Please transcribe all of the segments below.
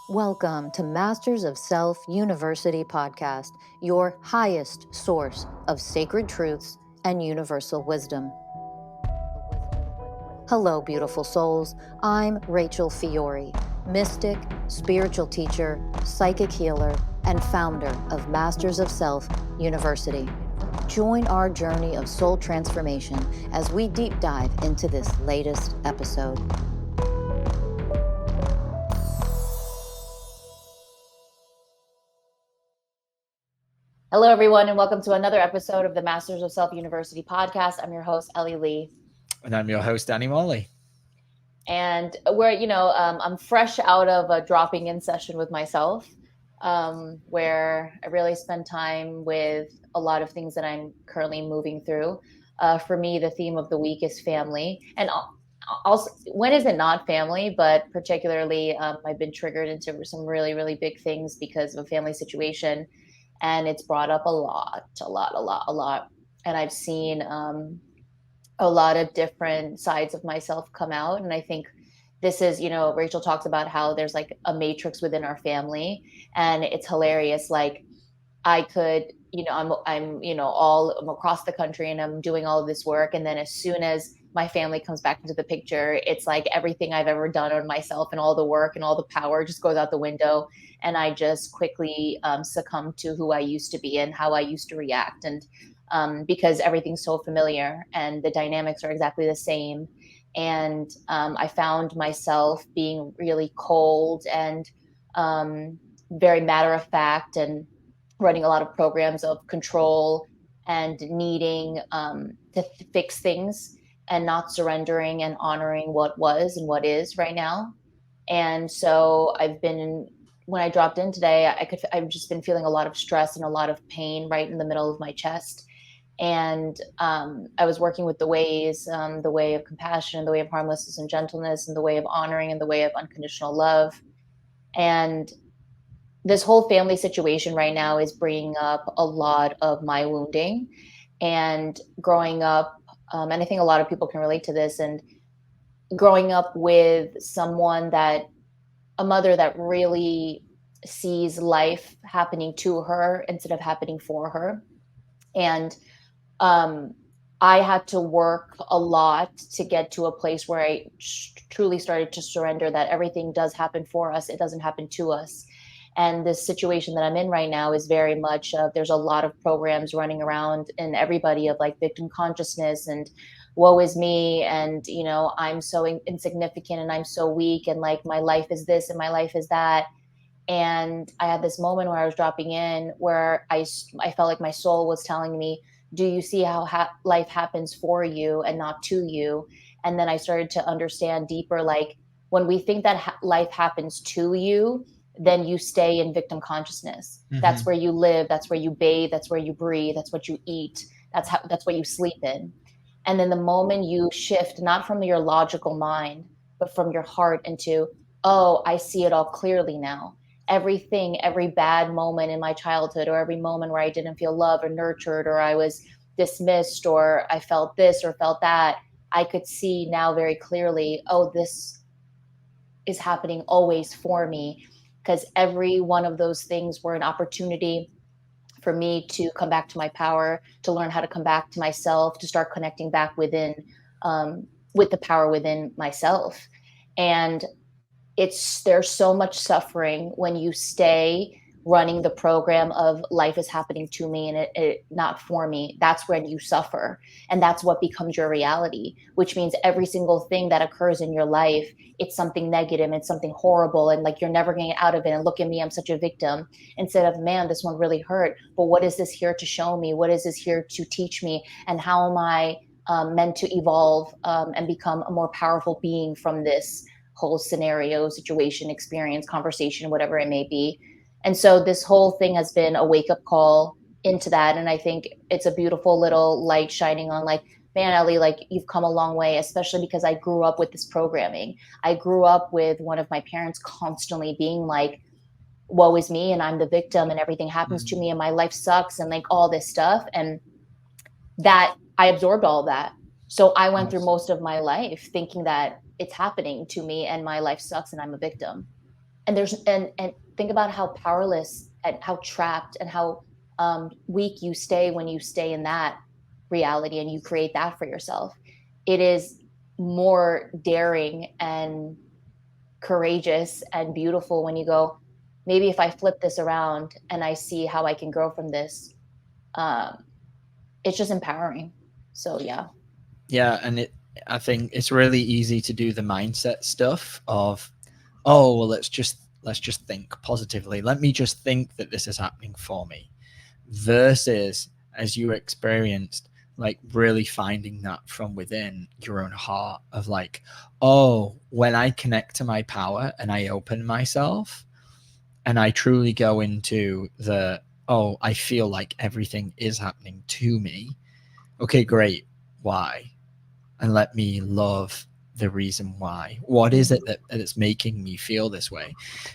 Welcome to Masters of Self University podcast, your highest source of sacred truths and universal wisdom. Hello, beautiful souls. I'm Rachel Fiori, mystic, spiritual teacher, psychic healer, and founder of Masters of Self University. Join our journey of soul transformation as we deep dive into this latest episode. Hello, everyone, and welcome to another episode of the Masters of Self University podcast. I'm your host, Ellie Lee. And I'm your host, Danny Morley. And I'm fresh out of a dropping in session with myself, where I really spend time with a lot of things that I'm currently moving through. For me, the theme of the week is family. And also, when is it not family? But particularly, I've been triggered into some really, really big things because of a family situation. And it's brought up a lot. And I've seen a lot of different sides of myself come out. And I think this is, Rachel talks about how there's like a matrix within our family. And it's hilarious. Like I could, I'm across the country and I'm doing all of this work. And then as soon as my family comes back into the picture, it's like everything I've ever done on myself and all the work and all the power just goes out the window. And I just quickly succumb to who I used to be and how I used to react. And because everything's so familiar and the dynamics are exactly the same. And I found myself being really cold and very matter of fact and running a lot of programs of control and needing to fix things and not surrendering and honoring what was and what is right now. And so when I dropped in today, I've just been feeling a lot of stress and a lot of pain right in the middle of my chest. And I was working with the ways, the way of compassion, the way of harmlessness and gentleness, and the way of honoring, and the way of unconditional love. And this whole family situation right now is bringing up a lot of my wounding and growing up. And I think a lot of people can relate to this. And growing up with a mother that really sees life happening to her instead of happening for her. And I had to work a lot to get to a place where I truly started to surrender that everything does happen for us. It doesn't happen to us. And this situation that I'm in right now is very much, there's a lot of programs running around in everybody of like victim consciousness and woe is me. And, I'm so insignificant and I'm so weak. And like, my life is this and my life is that. And I had this moment where I was dropping in where I felt like my soul was telling me, do you see how life happens for you and not to you? And then I started to understand deeper, like when we think that life happens to you, then you stay in victim consciousness. Mm-hmm. That's where you live. That's where you bathe. That's where you breathe. That's what you eat. That's what you sleep in. And then the moment you shift, not from your logical mind, but from your heart into, oh, I see it all clearly now. Every bad moment in my childhood, or every moment where I didn't feel loved or nurtured, or I was dismissed, or I felt this or felt that, I could see now very clearly, oh, this is happening always for me. Because every one of those things were an opportunity for me to come back to my power, to learn how to come back to myself, to start connecting back within, with the power within myself. And there's so much suffering when you stay running the program of life is happening to me and it not for me. That's when you suffer. And that's what becomes your reality, which means every single thing that occurs in your life, it's something negative, it's something horrible. And like, you're never getting out of it. And look at me, I'm such a victim, instead of, man, this one really hurt. But what is this here to show me? What is this here to teach me? And how am I meant to evolve and become a more powerful being from this whole scenario, situation, experience, conversation, whatever it may be. And so this whole thing has been a wake-up call into that. And I think it's a beautiful little light shining on, like, man, Ellie, like, you've come a long way, especially because I grew up with this programming. I grew up with one of my parents constantly being like, woe is me, and I'm the victim, and everything happens to me, and my life sucks, and like all this stuff. And that I absorbed all that. So I went through most of my life thinking that it's happening to me and my life sucks and I'm a victim. And think about how powerless and how trapped and how weak you stay when you stay in that reality and you create that for yourself. It is more daring and courageous and beautiful when you go, maybe if I flip this around and I see how I can grow from this. um, it's just empowering. So yeah. Yeah, and I think it's really easy to do the mindset stuff of, oh well, let's just think positively. Let me just think that this is happening for me. Versus, as you experienced, like really finding that from within your own heart of like, oh, when I connect to my power and I open myself and I truly go into the, oh, I feel like everything is happening to me. Okay, great. Why? And let me love the reason why. What is it that's making me feel this way?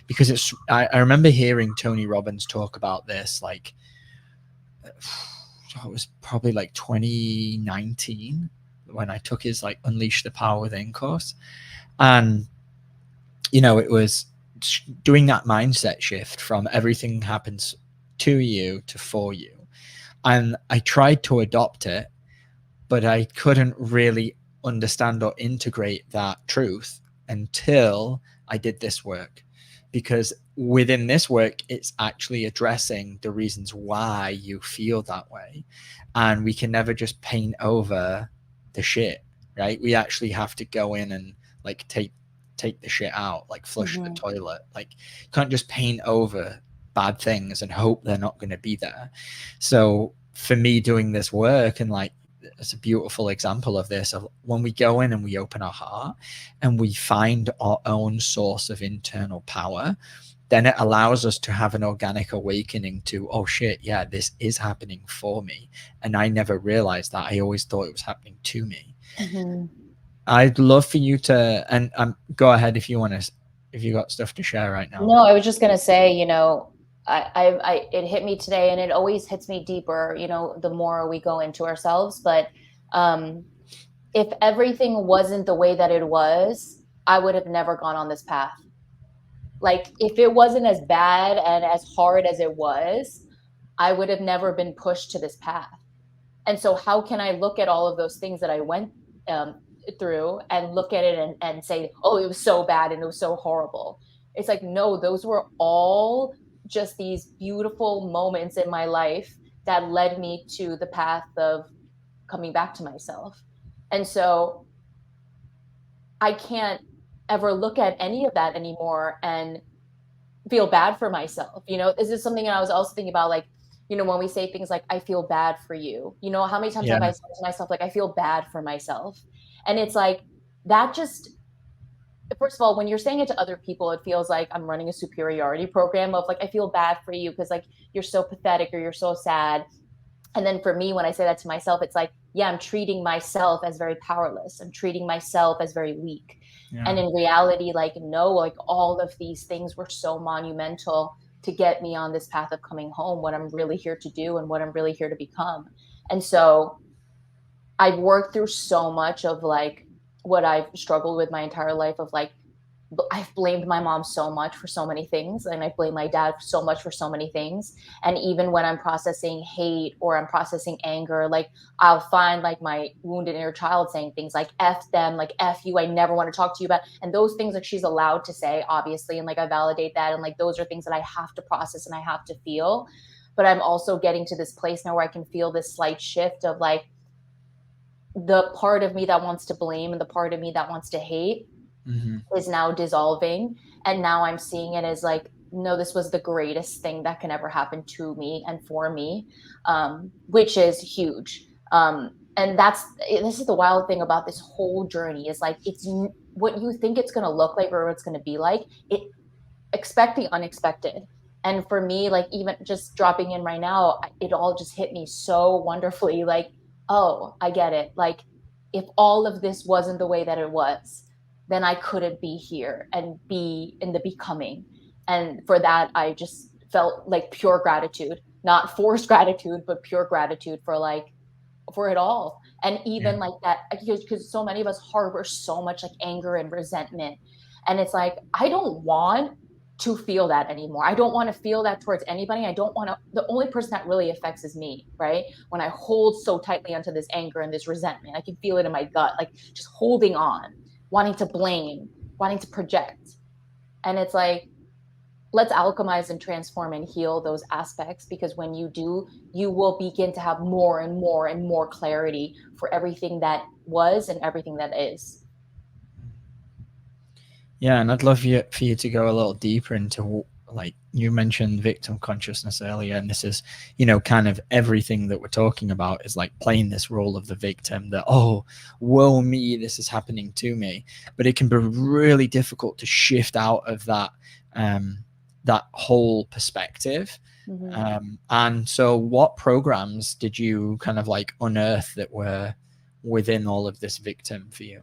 Because I remember hearing Tony Robbins talk about this, like, it was probably like 2019 when I took his like Unleash the Power Within course. And, it was doing that mindset shift from everything happens to you to for you. And I tried to adopt it, but I couldn't really understand or integrate that truth until I did this work. Because within this work, it's actually addressing the reasons why you feel that way. And we can never just paint over the shit, right? We actually have to go in and like take the shit out, like flush the Mm-hmm. toilet. Like, you can't just paint over bad things and hope they're not going to be there. So for me doing this work, and like, it's a beautiful example of this, of when we go in and we open our heart and we find our own source of internal power, then it allows us to have an organic awakening to, oh shit, yeah, this is happening for me. And I never realized that. I always thought it was happening to me. Mm-hmm. I'd love for you to, and go ahead if you want to, if you got stuff to share right now. No, I was just gonna say, it hit me today, and it always hits me deeper, the more we go into ourselves. But um, if everything wasn't the way that it was, I would have never gone on this path. Like, if it wasn't as bad and as hard as it was, I would have never been pushed to this path. And so, how can I look at all of those things that I went um, through and look at it and say, oh, it was so bad and it was so horrible? It's like, no, those were all just these beautiful moments in my life that led me to the path of coming back to myself. And so, I can't ever look at any of that anymore and feel bad for myself. This is something I was also thinking about, like, when we say things like, I feel bad for you, how many times Yeah. have I said to myself, like, I feel bad for myself? And it's like, that just, first of all, when you're saying it to other people, it feels like I'm running a superiority program of like, I feel bad for you because like you're so pathetic or you're so sad. And then for me, when I say that to myself, it's like, yeah, I'm treating myself as very powerless. I'm treating myself as very weak. Yeah. And in reality, like, no, like all of these things were so monumental to get me on this path of coming home, what I'm really here to do and what I'm really here to become. And so I've worked through so much of like what I've struggled with my entire life of like, I've blamed my mom so much for so many things, and I blame my dad so much for so many things. And even when I'm processing hate or I'm processing anger, like I'll find like my wounded inner child saying things like "f them," like "f you," I never want to talk to you about. And those things like she's allowed to say, obviously, and like I validate that, and like those are things that I have to process and I have to feel. But I'm also getting to this place now where I can feel this slight shift of like the part of me that wants to blame and the part of me that wants to hate Mm-hmm. is now dissolving. And now I'm seeing it as like, no, this was the greatest thing that can ever happen to me and for me, which is huge. And this is the wild thing about this whole journey is like, it's what you think it's going to look like or what it's going to be like. Expect the unexpected. And for me, like even just dropping in right now, it all just hit me so wonderfully. Like, oh, I get it. Like, if all of this wasn't the way that it was, then I couldn't be here and be in the becoming. And for that, I just felt like pure gratitude, not forced gratitude, but pure gratitude for like for it all. And Yeah. even like that, because so many of us harbor so much like anger and resentment. And it's like, I don't want to feel that anymore. I don't want to feel that towards anybody. I don't want to, the only person that really affects is me, right? When I hold so tightly onto this anger and this resentment, I can feel it in my gut, like just holding on, wanting to blame, wanting to project. And it's like, let's alchemize and transform and heal those aspects, because when you do, you will begin to have more and more and more clarity for everything that was and everything that is. Yeah, and I'd love you for you to go a little deeper into, like you mentioned victim consciousness earlier, and this is, you know, kind of everything that we're talking about is like playing this role of the victim, that, oh, woe me, this is happening to me. But it can be really difficult to shift out of that, that whole perspective. Mm-hmm. And so what programs did you kind of like unearth that were within all of this victim for you?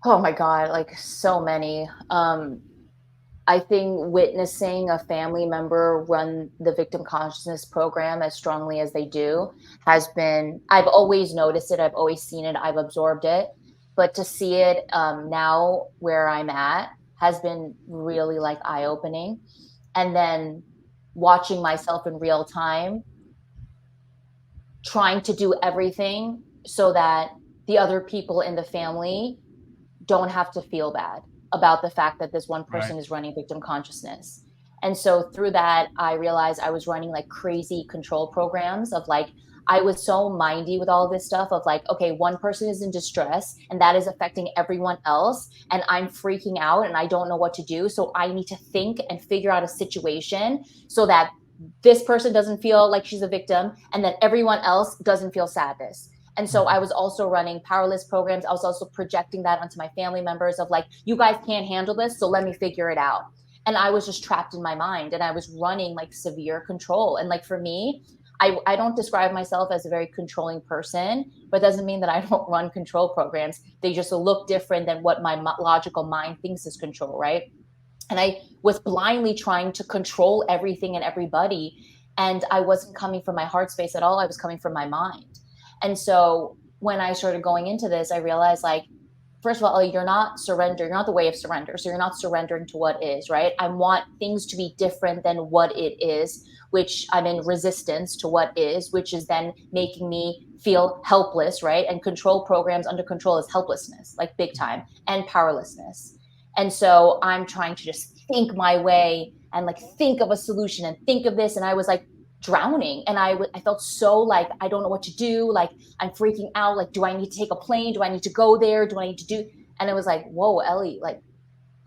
Oh my God, like so many. I think witnessing a family member run the victim consciousness program as strongly as they do has been, I've always noticed it, I've always seen it, I've absorbed it. But to see it now where I'm at has been really like eye opening. And then watching myself in real time, trying to do everything so that the other people in the family don't have to feel bad about the fact that this one Right. person is running victim consciousness. And so through that, I realized I was running like crazy control programs of like, I was so mindy with all this stuff of like, okay, one person is in distress and that is affecting everyone else. And I'm freaking out and I don't know what to do. So I need to think and figure out a situation so that this person doesn't feel like she's a victim and that everyone else doesn't feel sadness. And so I was also running powerless programs. I was also projecting that onto my family members of like, you guys can't handle this, so let me figure it out. And I was just trapped in my mind and I was running like severe control. And like for me, I don't describe myself as a very controlling person, but it doesn't mean that I don't run control programs. They just look different than what my logical mind thinks is control, right? And I was blindly trying to control everything and everybody. And I wasn't coming from my heart space at all. I was coming from my mind. And so when I started going into this, I realized like, first of all, you're not surrender. You're not the way of surrender. So you're not surrendering to what is, right? I want things to be different than what it is, which I'm in resistance to what is, which is then making me feel helpless, right? And control programs under control is helplessness, like big time, and powerlessness. And so I'm trying to just think my way and like think of a solution and think of this. And I was like drowning. And I felt so like, I don't know what to do. Like I'm freaking out. Like, do I need to take a plane? Do I need to go there? Do I need to do? And it was like, whoa, Ellie, like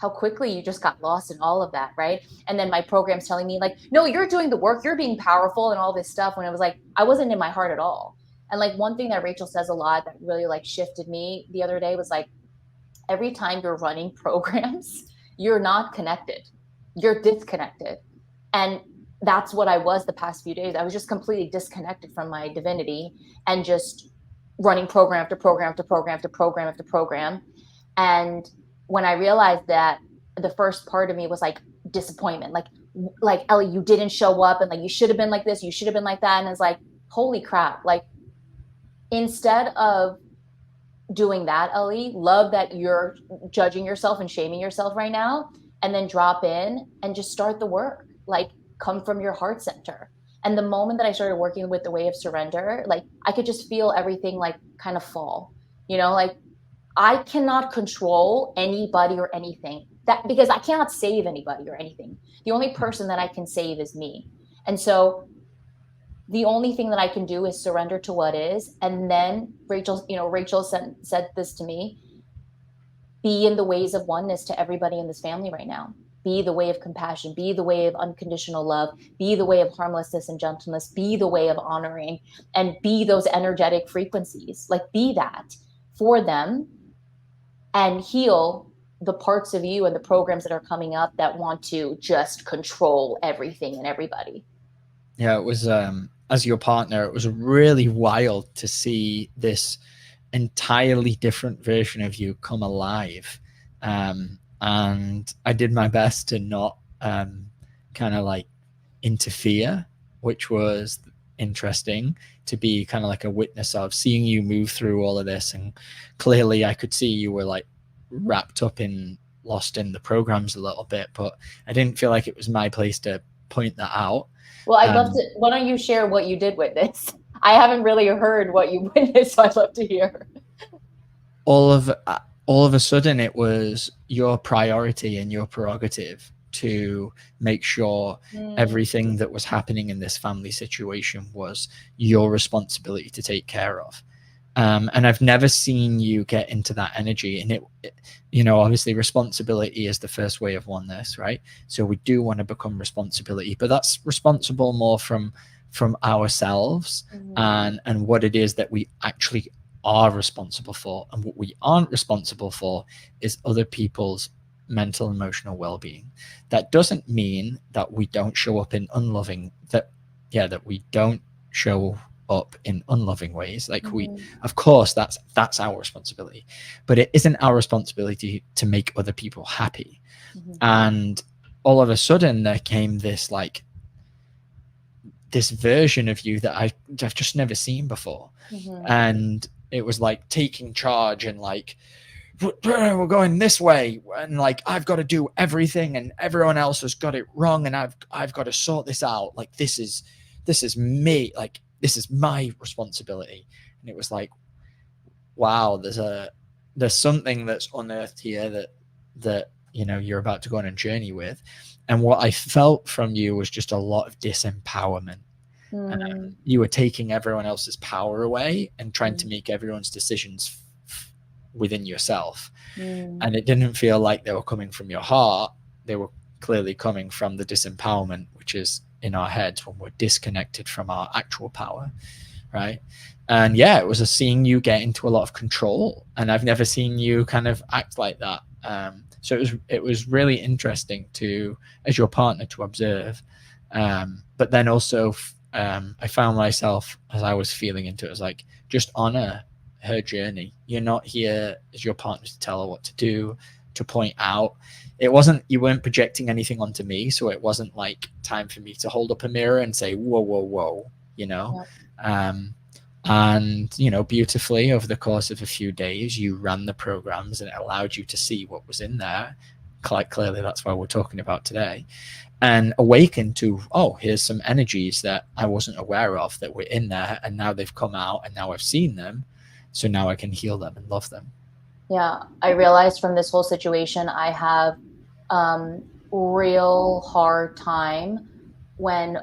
how quickly you just got lost in all of that, right? And then my program's telling me like, no, you're doing the work, you're being powerful and all this stuff. When it was like, I wasn't in my heart at all. And like one thing that Rachel says a lot that really like shifted me the other day was like, every time you're running programs, you're not connected. You're disconnected. And that's what I was the past few days. I was just completely disconnected from my divinity and just running program after program after program after program after program. And when I realized that, the first part of me was like disappointment, like Ellie, you didn't show up, and like you should have been like this, you should have been like that. And it's like, holy crap! Like instead of doing that, Ellie, love that you're judging yourself and shaming yourself right now, and then drop in and just start the work. Like come from your heart center. And the moment that I started working with the way of surrender, like I could just feel everything like kind of fall. Like I cannot control anybody or anything. That because I cannot save anybody or anything. The only person that I can save is me. And so the only thing that I can do is surrender to what is. And then Rachel said this to me, be in the ways of oneness to everybody in this family right now. Be the way of compassion, be the way of unconditional love, be the way of harmlessness and gentleness, be the way of honoring, and be those energetic frequencies. Like be that for them and heal the parts of you and the programs that are coming up that want to just control everything and everybody. Yeah, it was, as your partner, it was really wild to see this entirely different version of you come alive. And I did my best to not kind of like interfere, which was interesting to be kind of like a witness of seeing you move through all of this. And clearly I could see you were like wrapped up in lost in the programs a little bit, but I didn't feel like it was my place to point that out. Well, I'd love to. Why don't you share what you did witness? I haven't really heard what you witnessed, so I'd love to hear. All of a sudden, it was your priority and your prerogative to make sure everything that was happening in this family situation was your responsibility to take care of. And I've never seen you get into that energy. And obviously responsibility is the first way of oneness, right? So we do want to become responsibility, but that's responsible more from ourselves and what it is that we actually are responsible for. And what we aren't responsible for is other people's mental, emotional well-being. That doesn't mean that we don't show up in unloving, that we don't show up in unloving ways. Like we, of course, that's our responsibility, but it isn't our responsibility to make other people happy. And all of a sudden there came this version of you that I've just never seen before. And it was like taking charge and like, we're going this way, and like I've got to do everything and everyone else has got it wrong, and I've got to sort this out. Like this is me, like this is my responsibility. And it was like, wow, there's something that's unearthed here that you're about to go on a journey with. And what I felt from you was just a lot of disempowerment. You were taking everyone else's power away and trying to make everyone's decisions within yourself. And it didn't feel like they were coming from your heart. They were clearly coming from the disempowerment, which is in our heads when we're disconnected from our actual power, right? And yeah, it was a seeing you get into a lot of control, and I've never seen you kind of act like that. So it was really interesting to, as your partner, to observe. But then also I found myself, as I was feeling into it, was like, just honor her journey. You're not here as your partner to tell her what to do, to point out. You weren't projecting anything onto me, so it wasn't like time for me to hold up a mirror and say, whoa, and beautifully over the course of a few days, you ran the programs and it allowed you to see what was in there. Quite clearly, that's why we're talking about today. And awaken to, here's some energies that I wasn't aware of that were in there, and now they've come out, and now I've seen them, so now I can heal them and love them. Yeah, I realized from this whole situation, I have real hard time when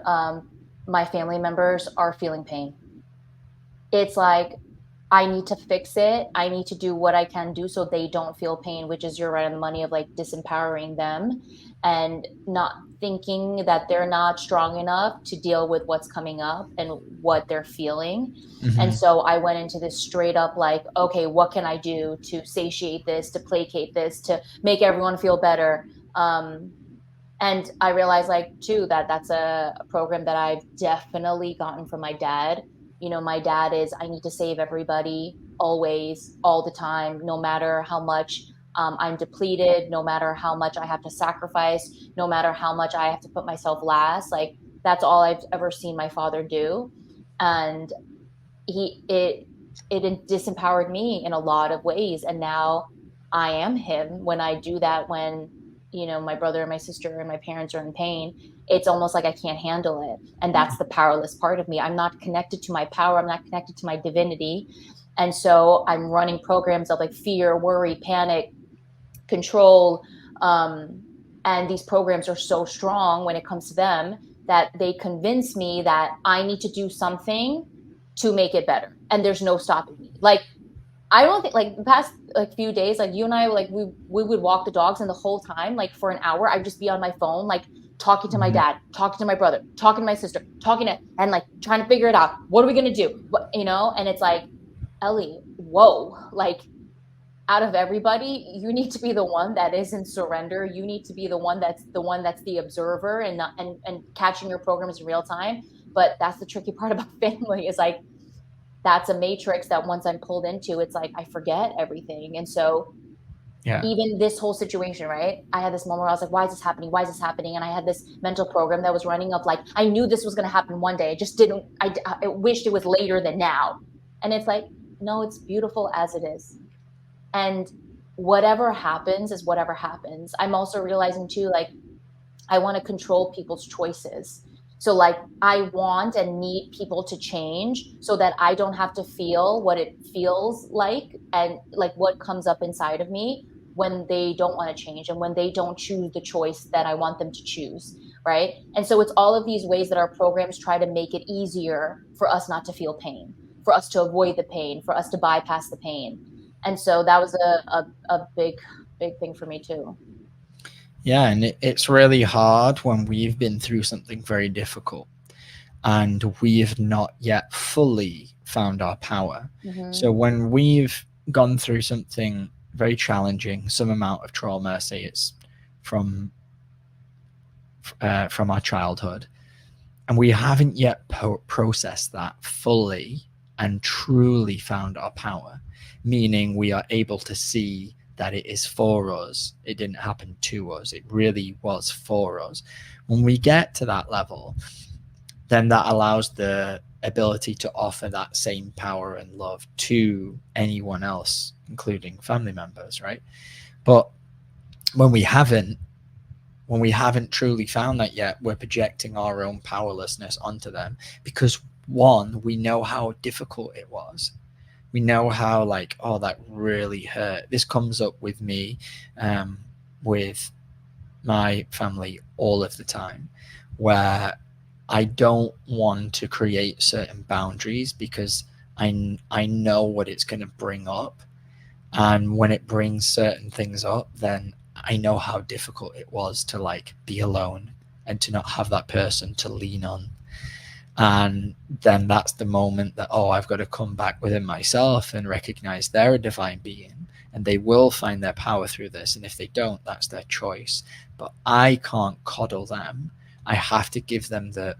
my family members are feeling pain. It's like, I need to fix it. I need to do what I can do so they don't feel pain, which is, you're right on the money, of like disempowering them and not thinking that they're not strong enough to deal with what's coming up and what they're feeling. And so I went into this straight up like, okay, what can I do to satiate this, to placate this, to make everyone feel better? And I realized too, that's a program that I've definitely gotten from my dad. My dad is, I need to save everybody always, all the time, no matter how much I'm depleted, no matter how much I have to sacrifice, no matter how much I have to put myself last. Like, that's all I've ever seen my father do. And it disempowered me in a lot of ways. And now I am him when I do that, when my brother and my sister and my parents are in pain. It's almost like I can't handle it. And that's the powerless part of me. I'm not connected to my power. I'm not connected to my divinity. And so I'm running programs of like fear, worry, panic, control. And these programs are so strong when it comes to them that they convince me that I need to do something to make it better. And there's no stopping me. Like, I don't think, like, the past few days, like, you and I, like, we would walk the dogs, and the whole time, like, for an hour, I'd just be on my phone, like, talking to my dad, talking to my brother, talking to my sister, and like trying to figure it out. What are we gonna do? And it's like, Ellie, whoa, like, out of everybody, you need to be the one that is in surrender. You need to be the one that's the observer and not and catching your programs in real time. But that's the tricky part about family, is like, that's a matrix that once I'm pulled into, it's like I forget everything. And so even this whole situation, right? I had this moment where I was like, why is this happening? Why is this happening? And I had this mental program that was running of like, I knew this was going to happen one day. I just didn't, I wished it was later than now. And it's like, no, it's beautiful as it is. And whatever happens is whatever happens. I'm also realizing too, like, I want to control people's choices. So, like, I want and need people to change so that I don't have to feel what it feels like and like what comes up inside of me when they don't want to change and when they don't choose the choice that I want them to choose. Right. And so it's all of these ways that our programs try to make it easier for us not to feel pain, for us to avoid the pain, for us to bypass the pain. And so that was a big, big thing for me too. Yeah, and it's really hard when we've been through something very difficult and we've not yet fully found our power. Mm-hmm. So when we've gone through something very challenging, some amount of trauma, say it's from from our childhood, and we haven't yet processed that fully and truly found our power, meaning we are able to see that it is for us. It didn't happen to us. It really was for us. When we get to that level, then that allows the ability to offer that same power and love to anyone else, including family members, right? But when we haven't, when we haven't truly found that yet, we're projecting our own powerlessness onto them because one, we know how difficult it was. We know how like, oh, that really hurt. This comes up with me, um, with my family all of the time, where I don't want to create certain boundaries because I know what it's going to bring up, and when it brings certain things up, then I know how difficult it was to like be alone and to not have that person to lean on. And then that's the moment that, oh, I've got to come back within myself and recognize they're a divine being and they will find their power through this. And if they don't, that's their choice. But I can't coddle them. I have to give them the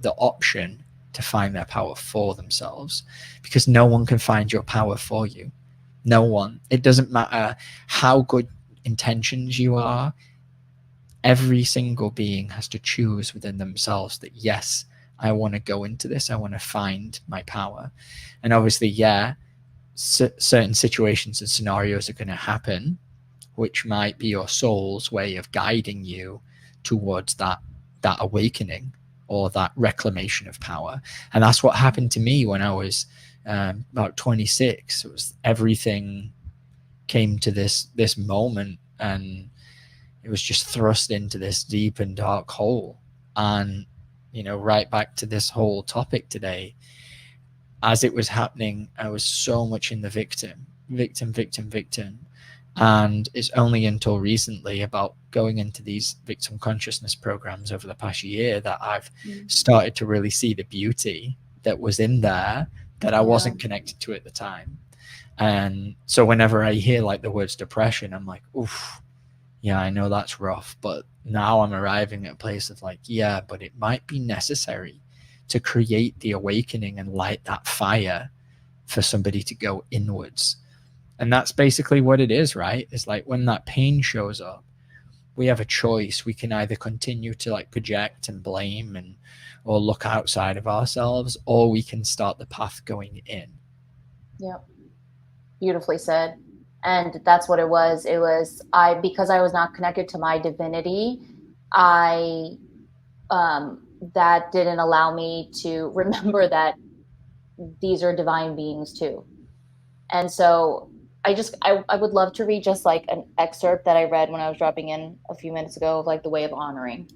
the option to find their power for themselves, because no one can find your power for you. No one. It doesn't matter how good intentions you are. Every single being has to choose within themselves that, yes, I want to go into this. I want to find my power. And obviously, yeah, certain situations and scenarios are going to happen, which might be your soul's way of guiding you towards that awakening or that reclamation of power. And that's what happened to me when I was about 26. It was everything came to this moment, and it was just thrust into this deep and dark hole. And right back to this whole topic today, as it was happening, I was so much in the victim. And it's only until recently, about going into these victim consciousness programs over the past year, that I've started to really see the beauty that was in there that I Yeah. wasn't connected to at the time. And so whenever I hear like the words depression, I'm like, oof, yeah, I know that's rough. But now I'm arriving at a place of like, yeah, but it might be necessary to create the awakening and light that fire for somebody to go inwards. And that's basically what it is, right? It's like when that pain shows up, we have a choice. We can either continue to like project and blame and or look outside of ourselves, or we can start the path going in. Yeah. Beautifully said. And that's what it was. It was I because I was not connected to my divinity, I that didn't allow me to remember that these are divine beings too. And so I would love to read just like an excerpt that I read when I was dropping in a few minutes ago of like the way of honoring.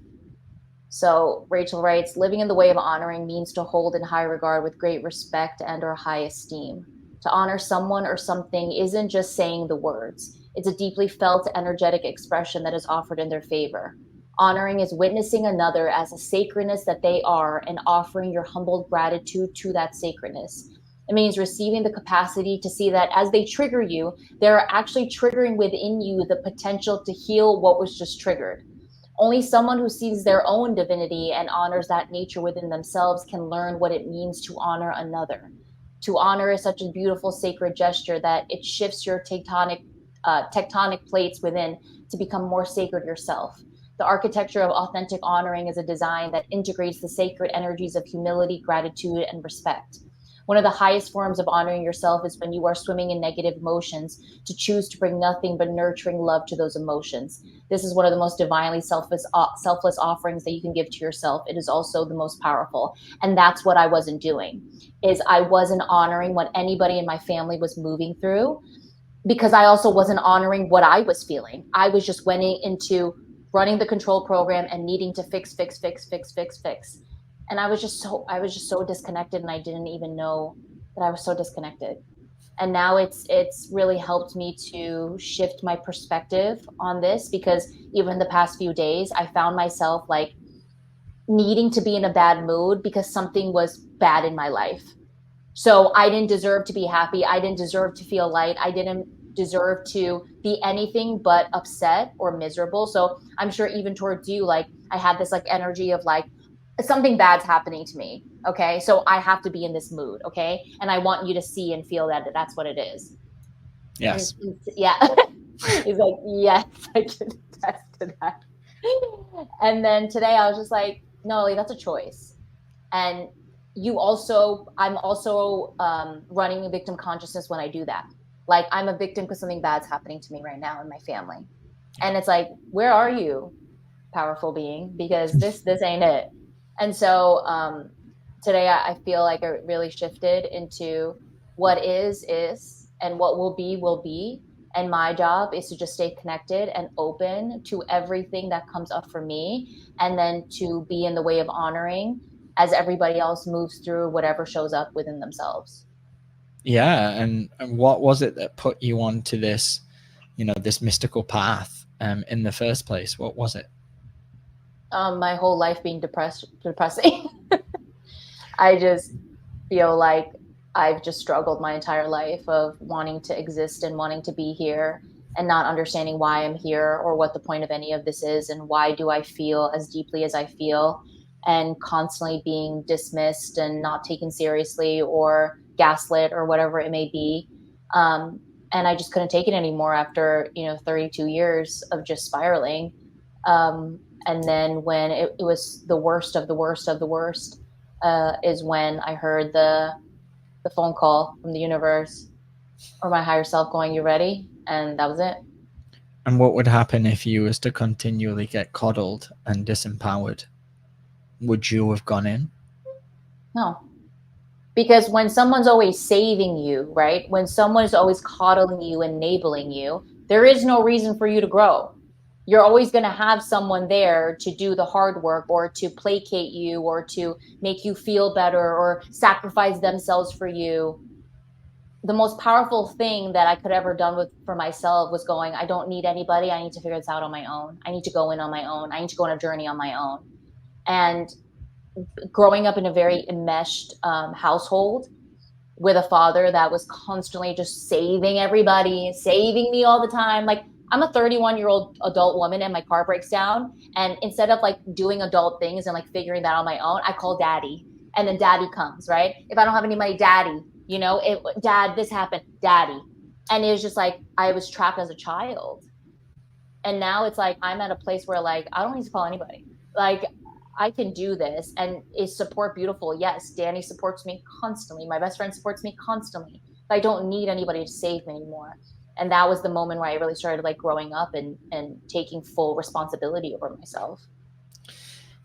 So Rachel writes, living in the way of honoring means to hold in high regard with great respect and or high esteem. To honor someone or something isn't just saying the words. It's a deeply felt energetic expression that is offered in their favor. Honoring is witnessing another as a sacredness that they are and offering your humbled gratitude to that sacredness. It means receiving the capacity to see that as they trigger you, they're actually triggering within you the potential to heal what was just triggered. Only someone who sees their own divinity and honors that nature within themselves can learn what it means to honor another. To honor is such a beautiful sacred gesture that it shifts your tectonic plates within to become more sacred yourself. The architecture of authentic honoring is a design that integrates the sacred energies of humility, gratitude, and respect. One of the highest forms of honoring yourself is when you are swimming in negative emotions to choose to bring nothing but nurturing love to those emotions. This is one of the most divinely selfless offerings that you can give to yourself. It is also the most powerful. And that's what I wasn't doing, is I wasn't honoring what anybody in my family was moving through, because I also wasn't honoring what I was feeling. I was just went into running the control program and needing to fix. And I was just so disconnected, and I didn't even know that I was so disconnected. And now it's really helped me to shift my perspective on this, because even the past few days I found myself like needing to be in a bad mood because something was bad in my life. So I didn't deserve to be happy. I didn't deserve to feel light. I didn't deserve to be anything but upset or miserable. So I'm sure even towards you, like I had this like energy of like something bad's happening to me. Okay. So I have to be in this mood. Okay. And I want you to see and feel that that's what it is. And Yes. yeah, he's like, yes, I can attest to that. And then today I was just like, no, like, that's a choice. And I'm also running a victim consciousness when I do that. Like, I'm a victim because something bad's happening to me right now in my family. Yeah. And it's like, where are you, powerful being? Because this ain't it. And so today I feel like I really shifted into what is, and what will be. And my job is to just stay connected and open to everything that comes up for me, and then to be in the way of honoring as everybody else moves through whatever shows up within themselves. Yeah. And what was it that put you onto this, this mystical path in the first place? What was it? My whole life being depressing. I just feel like I've just struggled my entire life of wanting to exist and wanting to be here, and not understanding why I'm here or what the point of any of this is, and why do I feel as deeply as I feel, and constantly being dismissed and not taken seriously or gaslit or whatever it may be. And I just couldn't take it anymore after 32 years of just spiraling. And then when it was the worst of the worst of the worst, is when I heard the phone call from the universe or my higher self going, "You ready?" And that was it. And what would happen if you was to continually get coddled and disempowered? Would you have gone in? No, because when someone's always saving you, right? When someone's always coddling you, enabling you, there is no reason for you to grow. You're always going to have someone there to do the hard work, or to placate you, or to make you feel better, or sacrifice themselves for you. The most powerful thing that I could ever done with for myself was going, I don't need anybody. I need to figure this out on my own. I need to go in on my own. I need to go on a journey on my own. And growing up in a very enmeshed household with a father that was constantly just saving everybody, saving me all the time. Like, I'm a 31-year-old adult woman and my car breaks down. And instead of like doing adult things and like figuring that on my own, I call daddy. And then daddy comes, right? If I don't have any money, daddy, dad, this happened, daddy. And it was just like, I was trapped as a child. And now it's like, I'm at a place where like, I don't need to call anybody. Like, I can do this. And is support beautiful? Yes. Danny supports me constantly. My best friend supports me constantly. But I don't need anybody to save me anymore. And that was the moment where I really started like growing up and taking full responsibility over myself.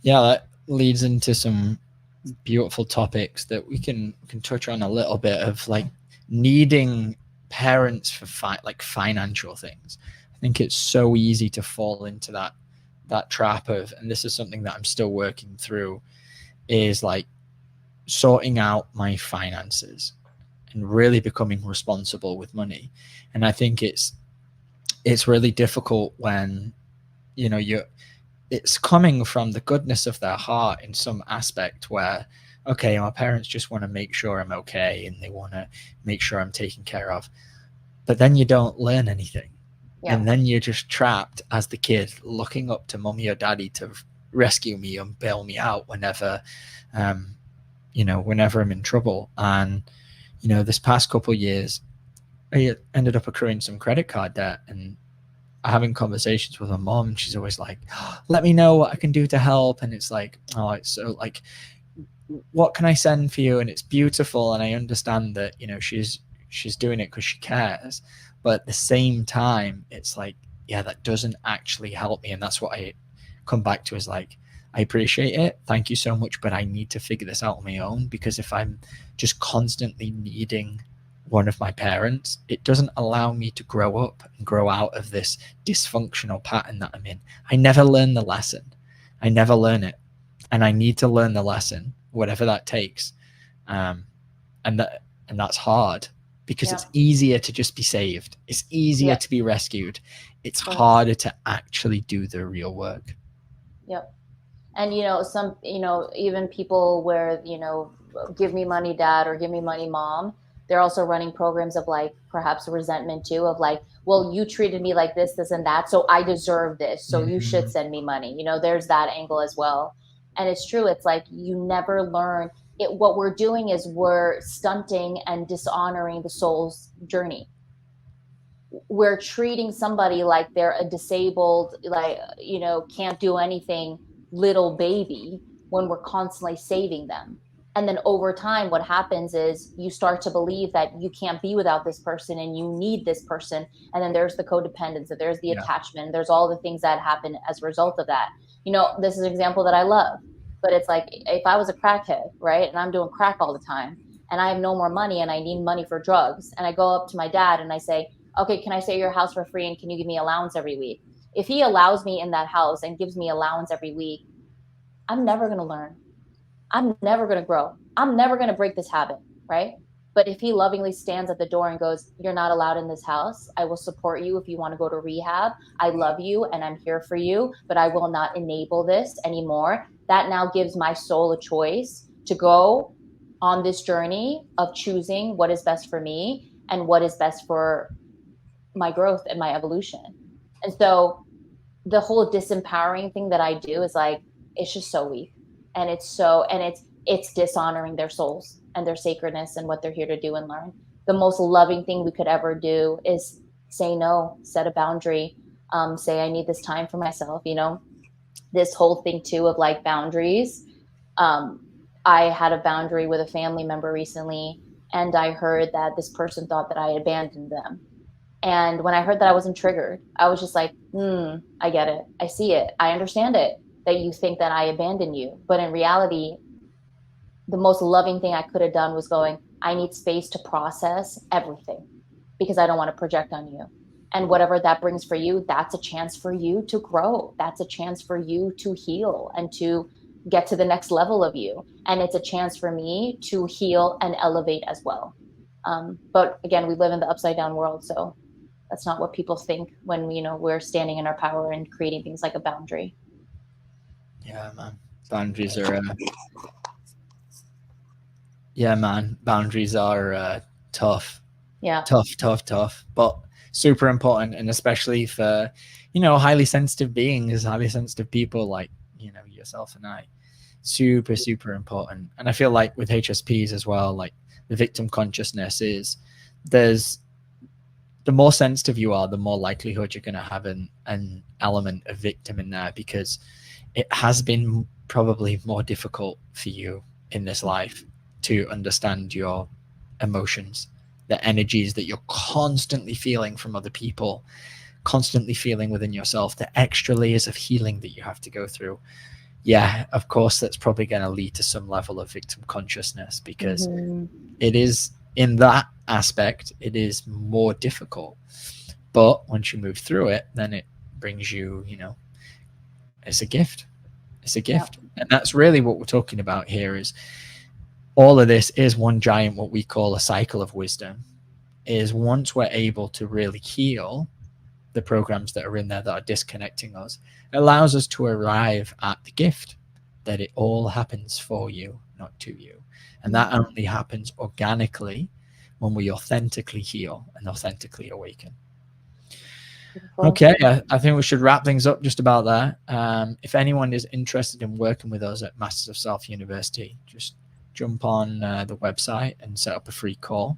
Yeah, that leads into some beautiful topics that we can touch on a little bit of, like needing parents for like financial things. I think it's so easy to fall into that trap of, and this is something that I'm still working through, is like sorting out my finances and really becoming responsible with money. And I think it's really difficult when you're it's coming from the goodness of their heart in some aspect where, okay, my parents just want to make sure I'm okay and they want to make sure I'm taken care of. But then you don't learn anything. Yeah. And then you're just trapped as the kid looking up to mummy or daddy to rescue me and bail me out whenever I'm in trouble. And, this past couple of years, I ended up accruing some credit card debt, and having conversations with my mom, and she's always like, let me know what I can do to help. And it's like, oh, it's so like, what can I send for you? And it's beautiful, and I understand that, you know, she's doing it because she cares, but at the same time it's like, yeah, that doesn't actually help me. And that's what I come back to, is like, I appreciate it, thank you so much, but I need to figure this out on my own, because if I'm just constantly needing one of my parents, it doesn't allow me to grow up and grow out of this dysfunctional pattern that I'm in. I never learn the lesson. I never learn it. And I need to learn the lesson, whatever that takes. Um, and that's hard, because Yeah. it's easier to just be saved. It's easier Yep. to be rescued. It's Correct. harder to actually do the real work. Yep. And some, even people where, give me money dad or give me money mom, they're also running programs of like perhaps resentment too, of like, well, you treated me like this and that, so I deserve this, so you should Mm-hmm. send me money. There's that angle as well. And it's true, it's like you never learn it. What we're doing is we're stunting and dishonoring the soul's journey. We're treating somebody like they're a disabled, like, can't do anything little baby, when we're constantly saving them. And then over time, what happens is you start to believe that you can't be without this person and you need this person. And then there's the codependence, that there's the Yeah. attachment, there's all the things that happen as a result of that. This is an example that I love, but it's like if I was a crackhead, right? And I'm doing crack all the time and I have no more money and I need money for drugs. And I go up to my dad and I say, okay, can I stay at your house for free and can you give me allowance every week? If he allows me in that house and gives me allowance every week, I'm never going to learn. I'm never going to grow. I'm never going to break this habit, right? But if he lovingly stands at the door and goes, you're not allowed in this house, I will support you if you want to go to rehab. I love you and I'm here for you, but I will not enable this anymore. That now gives my soul a choice to go on this journey of choosing what is best for me and what is best for my growth and my evolution. And so the whole disempowering thing that I do is like, it's just so weak. And it's dishonoring their souls and their sacredness and what they're here to do and learn. The most loving thing we could ever do is say no, set a boundary, say I need this time for myself, this whole thing too of like boundaries. Um, I had a boundary with a family member recently, and I heard that this person thought that I abandoned them. And when I heard that, I wasn't triggered. I was just like, I get it. I see it. I understand it, that you think that I abandoned you. But in reality, the most loving thing I could have done was going, I need space to process everything because I don't want to project on you. And whatever that brings for you, that's a chance for you to grow. That's a chance for you to heal and to get to the next level of you. And it's a chance for me to heal and elevate as well. But again, we live in the upside down world. So that's not what people think when we're standing in our power and creating things like a boundary. Yeah, man. Boundaries are yeah, man. Boundaries are tough. Yeah. Tough, but super important. And especially for, highly sensitive beings, highly sensitive people like, yourself and I, super important. And I feel like with HSPs as well, like the victim consciousness is, there's, the more sensitive you are, the more likelihood you're going to have an element of victim in there, because it has been probably more difficult for you in this life to understand your emotions, the energies that you're constantly feeling from other people, constantly feeling within yourself, the extra layers of healing that you have to go through. Yeah, of course, that's probably going to lead to some level of victim consciousness, because Mm-hmm. it is, in that aspect, it is more difficult. But once you move through it, then it brings you, it's a gift. It's a Yeah. gift. And that's really what we're talking about here, is all of this is one giant, what we call a cycle of wisdom. Is once we're able to really heal the programs that are in there that are disconnecting us, it allows us to arrive at the gift that it all happens for you, not to you. And that Mm-hmm. only happens organically when we authentically heal and authentically awaken. Beautiful. Okay, I think we should wrap things up just about there. If anyone is interested in working with us at Masters of Self University, just jump on the website and set up a free call.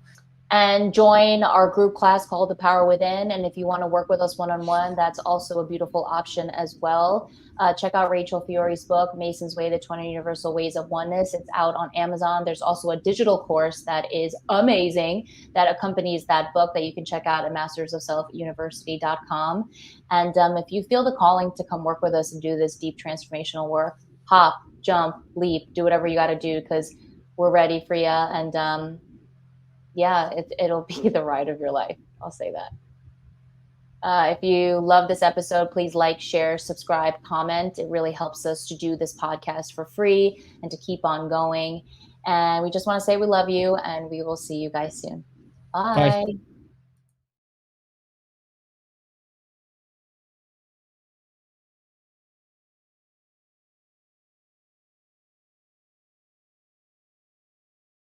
and join our group class called The Power Within. And if you want to work with us one-on-one, that's also a beautiful option as well. Check out Rachel Fiori's book, Mason's Way, The 20 Universal Ways of Oneness. It's out on Amazon. There's also a digital course that is amazing that accompanies that book that you can check out at mastersofselfuniversity.com. And if you feel the calling to come work with us and do this deep transformational work, hop, jump, leap, do whatever you got to do, because we're ready for you. And yeah, it'll be the ride of your life. I'll say that. If you love this episode, please like, share, subscribe, comment. It really helps us to do this podcast for free and to keep on going. And we just want to say we love you, and we will see you guys soon. Bye. Bye.